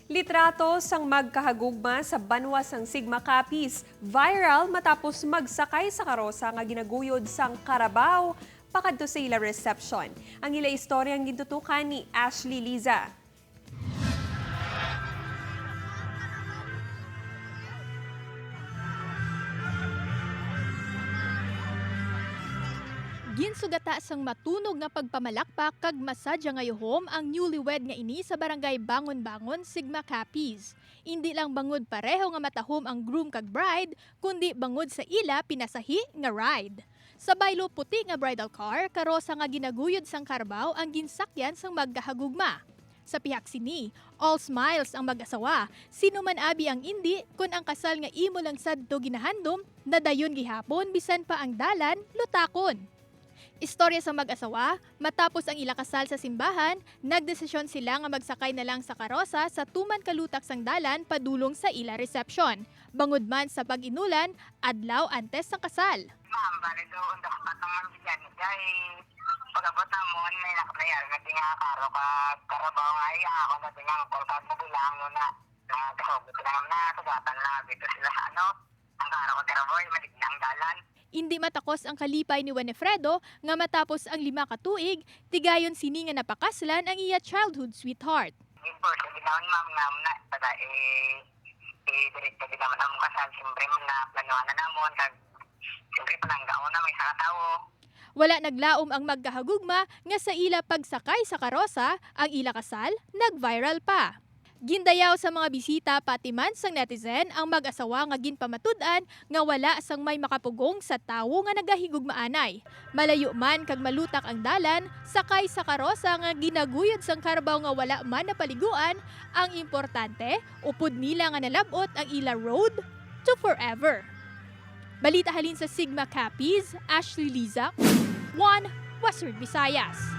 Litrato sang magkahagugma sa banwa sang Sigma Capiz. Viral matapos magsakay sa karosa nga ginaguyod sang Carabao pakadto sa ila reception. Ang ila istoryang gintutukan ni Ashley Liza. Ginsugata sang matunog nga pagpamalakpak kag masadya ngayohom ang newlywed nga ini sa barangay Bangon-Bangon, Sigma Capiz. Hindi lang bangod pareho nga matahom ang groom kag bride, kundi bangod sa ila pinasahi nga ride. Sa baylo puti nga bridal car, karosa nga ginaguyod sang Carabao ang ginsakyan sang magkahagugma. Sa pihak sini, all smiles ang mag-asawa. Sino man abi ang indi kun ang kasal nga imo lang sadto ginahandom, nadayon gihapon bisan pa ang dalan lutakon. Istorya sa mag-asawa, matapos ang ila kasal sa simbahan, nagdesisyon sila nga magsakay na lang sa karosa sa tuman kalutak sang dalan padulong sa ila reception. Bangod man sa pag-inulan, adlaw antes sang kasal. Ma'am, bali doon dapat patang bigyan dahil pagabot na mo may nakaplayar na di nga karo kag Carabao nga iya ako na di nga kolkat mo bilang mo na kasabot na na sugatan na dito sila sa ang karo kag Carabao maliglang dalan. Hindi matakos ang kalipay ni Winifredo nga matapos ang 5 ka tuig, tigayon sini nga napakaslan ang iya childhood sweetheart. First, ginawan ma'am nga na tada direkta di naman ang kasal siyempre man na planuhan na namon kag siyempre pananggaon na may sakatawo. Wala naglaom ang magkahagugma nga sa ila pagsakay sa karosa, ang ila kasal nag-viral pa. Gindayaw sa mga bisita pati man sang netizen ang mag-asawa nga ginpamatud-an nga wala sang may makapugong sa tawo nga nagahigugmaanay. Malayo man kag malutak ang dalan, sakay sa karosa nga ginaguyod sang Carabao nga wala man napaliguan, ang importante, upod nila nga nalabot ang ila road to forever. Balita halin sa Sigma Capiz, Ashley Liza, One Western Visayas.